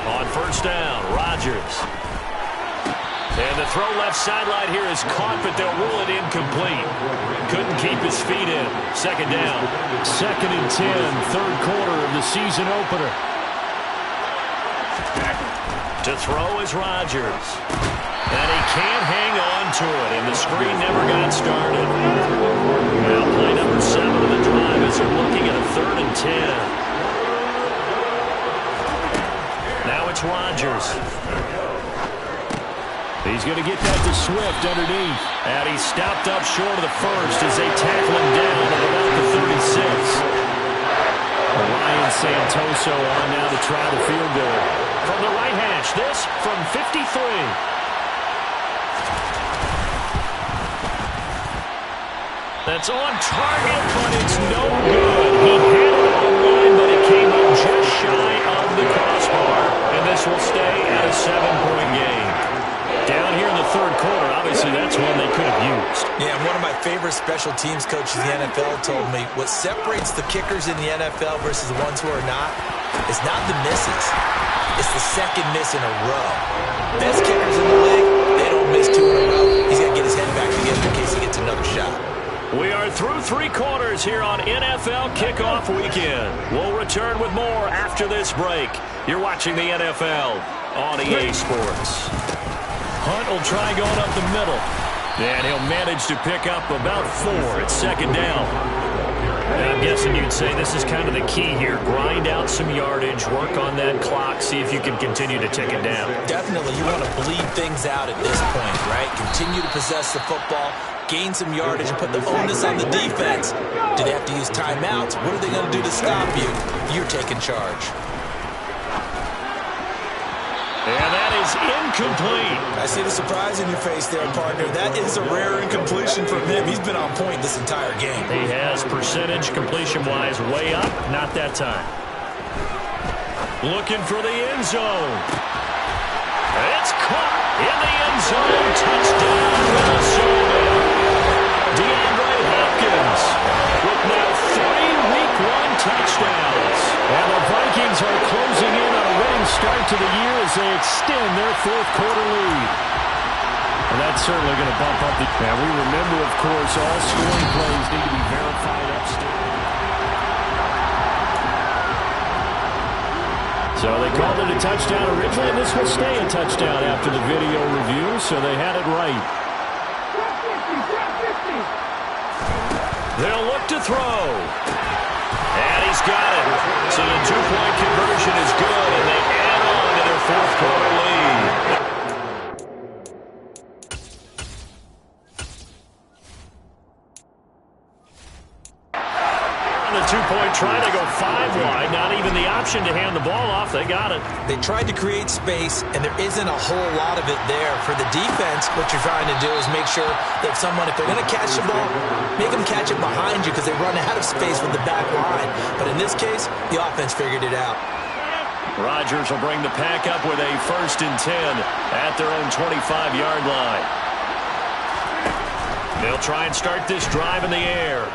On first down, Rodgers. And the throw left sideline here is caught, but they'll rule it incomplete. Couldn't keep his feet in. Second down. 2nd and 10, third quarter of the season opener. To throw is Rodgers. And he can't hang on to it, and the screen never got started. Now play number 7 of the drive as they're looking at a 3rd and 10. Now it's Rodgers. He's going to get that to Swift underneath. And he's stopped up short of the first as they tackle him down at about the 36. Ryan Santoso on now to try the field goal. From the right hash, this from 53. That's on target, but it's no good. He had it on line, but it came up just shy of the crossbar. And this will stay at a 7-point game. Down here in the third quarter, obviously that's one they could have used. Yeah, and one of my favorite special teams coaches in the NFL told me what separates the kickers in the NFL versus the ones who are not is not the misses. It's the second miss in a row. Best kickers in the league, they don't miss 2 in a row. He's got to get his head back together in case he gets another shot. We are through 3 quarters here on NFL Kickoff Weekend. We'll return with more after this break. You're watching the NFL on EA Sports. Hunt will try going up the middle. And he'll manage to pick up about 4 at second down. And I'm guessing you'd say this is kind of the key here. Grind out some yardage, work on that clock, see if you can continue to tick it down. Definitely, you want to bleed things out at this point, right? Continue to possess the football, gain some yardage, and put the onus on the defense. Do they have to use timeouts? What are they going to do to stop you? You're taking charge. And that is incomplete. I see the surprise in your face there, partner. That is a rare incompletion from him. He's been on point this entire game. He has percentage completion-wise way up. Not that time. Looking for the end zone. It's caught in the end zone. Touchdown, Minnesota. DeAndre Hopkins with now 3 Week 1 touchdowns. And the Vikings are closing in on a winning start to the year as they extend their 4th quarter lead. And that's certainly going to bump up the... Now, we remember, of course, all scoring plays need to be verified upstairs. So So they called it a touchdown originally, and this will stay a touchdown after the video review, so they had it right. They'll look to throw. And he's got it. So the two-point conversion is good, and they add on to their fourth-quarter lead. Two-point try to go 5 wide. Not even the option to hand the ball off. They got it. They tried to create space, and there isn't a whole lot of it there. For the defense, what you're trying to do is make sure that if they're going to catch the ball, make them catch it behind you because they run out of space with the back line. But in this case, the offense figured it out. Rodgers will bring the pack up with a 1st and 10 at their own 25-yard line. They'll try and start this drive in the air.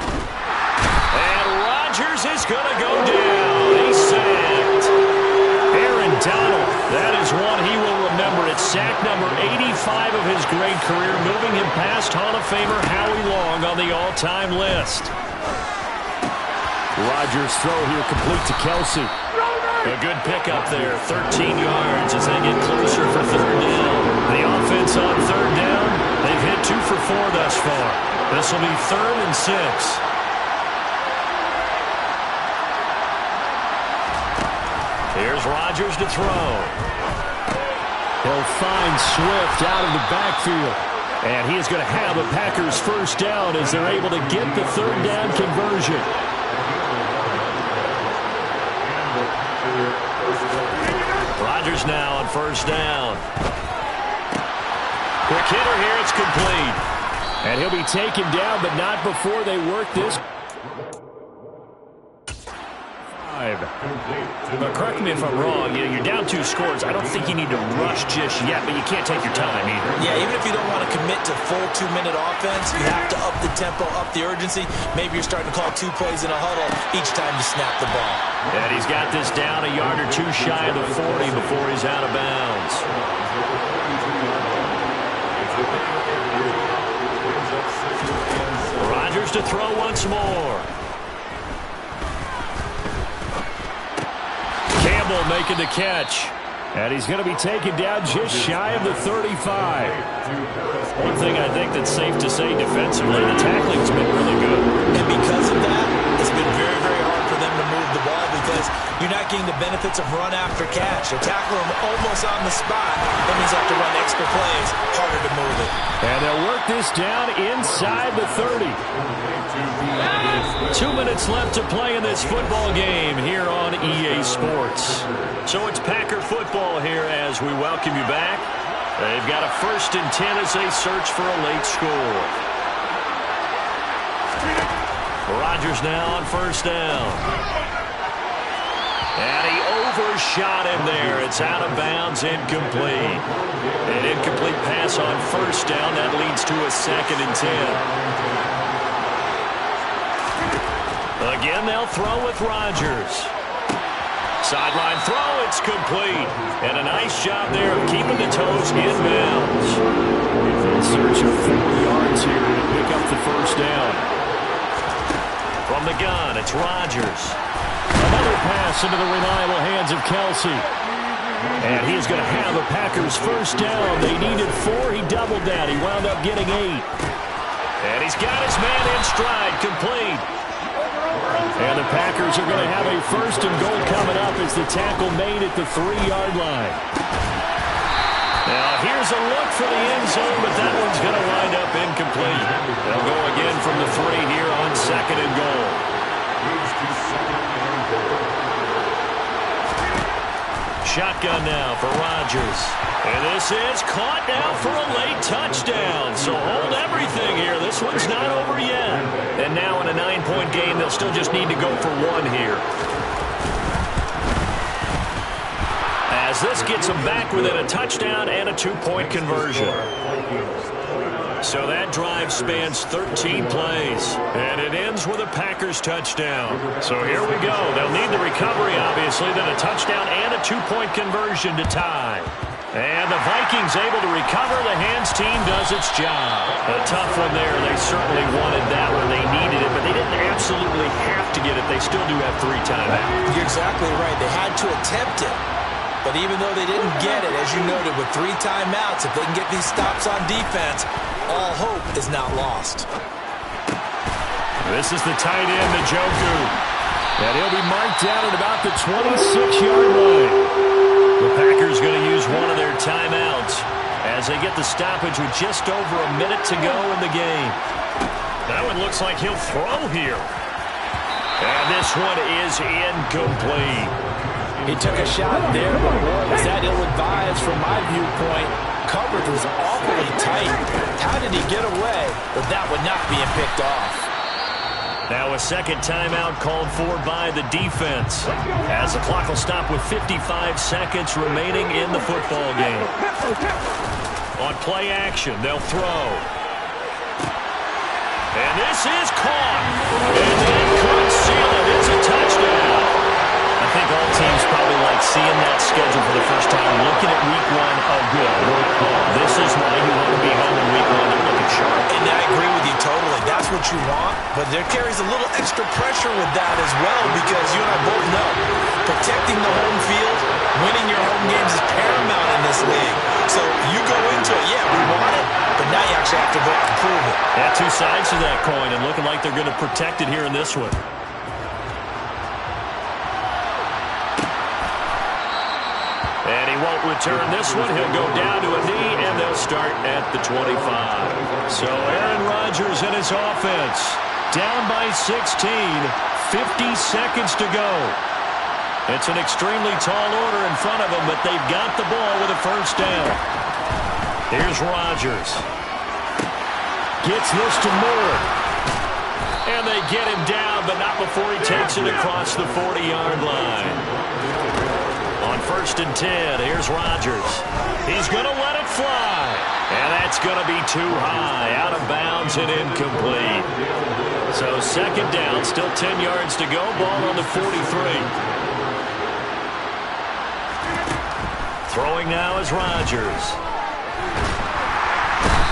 And Rodgers is going to go down. He's sacked. Aaron Donald, that is one he will remember. It's sack number 85 of his great career, moving him past Hall of Famer Howie Long on the all-time list. Rodgers' throw here complete to Kelsey. A good pickup there, 13 yards as they get closer for 3rd down. The offense on 3rd down, they've hit 2 for 4 thus far. This will be 3rd and 6. Here's Rodgers to throw. He'll find Swift out of the backfield. And he is going to have a Packers 1st down as they're able to get the 3rd down conversion. Rodgers now on 1st down. Quick hitter here, it's complete. And he'll be taken down, but not before they work this. But correct me if I'm wrong, you're down 2 scores. I don't think you need to rush just yet, but you can't take your time either. Yeah, even if you don't want to commit to full 2-minute offense, you have to up the tempo, up the urgency. Maybe you're starting to call 2 plays in a huddle each time you snap the ball. And he's got this down a yard or 2 shy of the 40 before he's out of bounds. Rodgers to throw once more. Campbell making the catch. And he's going to be taken down just shy of the 35. One thing I think that's safe to say defensively, the tackling's been really good. And because of that, it's been very, very hard for them to move the ball because you're not getting the benefits of run after catch. They tackle them almost on the spot. That means they have to run extra plays, harder to move it. And they'll work this down inside the 30. 2 minutes left to play in this football game here on EA Sports. So it's Packer football here as we welcome you back. They've got a 1st and 10 as they search for a late score. Rodgers now on 1st down. And he overshot him there. It's out of bounds, incomplete. An incomplete pass on 1st down. That leads to a 2nd and 10. Again, they'll throw with Rodgers. Sideline throw, it's complete. And a nice job there of keeping the toes in bounds. In search of 4 yards here to pick up the 1st down. From the gun, it's Rodgers. Another pass into the reliable hands of Kelsey. And he's going to have a Packers 1st down. They needed 4. He doubled that. He wound up getting 8. And he's got his man in stride, complete. And the Packers are going to have a 1st and goal coming up as the tackle made at the 3-yard line. Now here's a look for the end zone, but that one's going to wind up incomplete. They'll go again from the 3 here on 2nd and goal. Shotgun now for Rodgers. And this is caught now for a late touchdown. So hold everything here. This one's not over yet. And now in a 9-point game, they'll still just need to go for 1 here. As this gets them back within a touchdown and a 2-point conversion. So that drive spans 13 plays, and it ends with a Packers touchdown. So here we go. They'll need the recovery, obviously, then a touchdown and a 2-point conversion to tie. And the Vikings able to recover. The hands team does its job. A tough one there. They certainly wanted that one. They needed it, but they didn't absolutely have to get it. They still do have 3 timeouts. You're exactly right. They had to attempt it. But even though they didn't get it, as you noted, with 3 timeouts, if they can get these stops on defense, all hope is not lost. This is the tight end, Njoku. And he'll be marked down at about the 26-yard line. The Packers going to use one of their timeouts as they get the stoppage with just over a minute to go in the game. That one looks like he'll throw here. And this one is incomplete. He took a shot there, but boy, was that ill-advised from my viewpoint. Coverage was awfully tight. How did he get away with that one not being picked off? Now a second timeout called for by the defense, as the clock will stop with 55 seconds remaining in the football game. On play action, they'll throw. And this is caught. And they could seal it. It's a touchdown. I think all teams probably like seeing that schedule for the first time, looking at week 1 of good. This is why you want to be home in week 1 and looking sharp. And I agree with you totally. That's what you want, but there carries a little extra pressure with that as well, because you and I both know protecting the home field, winning your home games is paramount in this league. So you go into it, yeah, we want it, but now you actually have to go and prove it. Yeah, 2 sides to that coin, and looking like they're going to protect it here in this one. And he won't return this one. He'll go down to a knee, and they'll start at the 25. So Aaron Rodgers and his offense down by 16, 50 seconds to go. It's an extremely tall order in front of them, but they've got the ball with a first down. Here's Rodgers. Gets this to Moore. And they get him down, but not before he takes it across the 40-yard line. On 1st and 10, here's Rodgers. He's going to let it fly. And that's going to be too high, out of bounds and incomplete. So second down, still 10 yards to go, ball on the 43. Throwing now is Rodgers.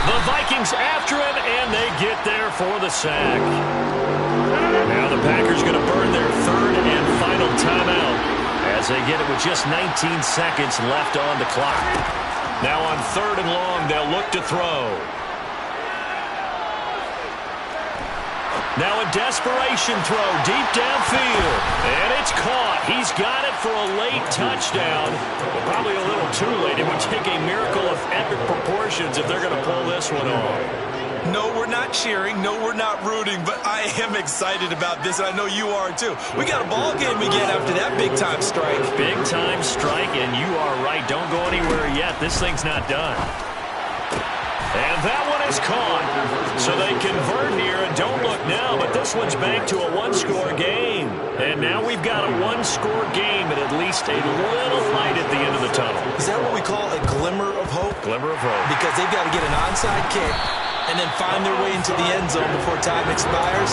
The Vikings after him, and they get there for the sack. Now the Packers going to burn their 3rd and final timeout as they get it with just 19 seconds left on the clock. Now on 3rd and long, they'll look to throw. Now a desperation throw deep downfield. And it's caught. He's got it for a late touchdown. But probably a little too late. It would take a miracle of epic proportions if they're going to pull this one off. No, we're not cheering. No, we're not rooting. But I am excited about this, and I know you are too. We got a ball game again after that big-time strike. Big-time strike, and you are right. Don't go anywhere yet. This thing's not done. And that one is caught. So they convert here, and don't look now, but this one's back to a 1-score game. And now we've got a 1-score game and at least a little light at the end of the tunnel. Is that what we call a glimmer of hope? Glimmer of hope. Because they've got to get an onside kick and then find their way into the end zone before time expires.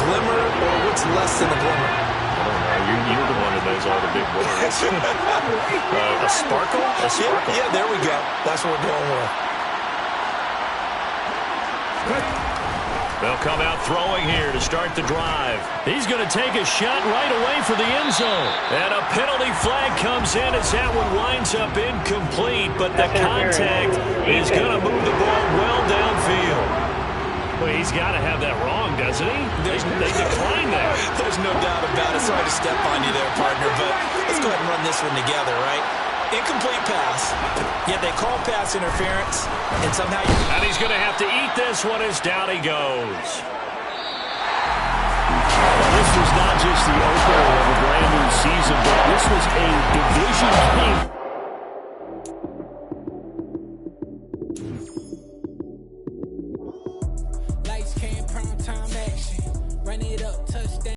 Glimmer, or what's less than a glimmer? I don't know. You're the one that knows all the big words. A sparkle? A sparkle. Yeah, there we go. That's what we're going with. They'll come out throwing here to start the drive. He's going to take a shot right away for the end zone. And a penalty flag comes in as that one winds up incomplete, but the contact is going to move the ball well downfield. Well, he's got to have that wrong, doesn't he? They declined that. There's no doubt about it. Sorry to step on you there, partner, but let's go ahead and run this one together, right? Incomplete pass, yet they call pass interference, and somehow and he's going to have to eat this one as down he goes. Well, this was not just the opener of a brand new season, but this was a division game.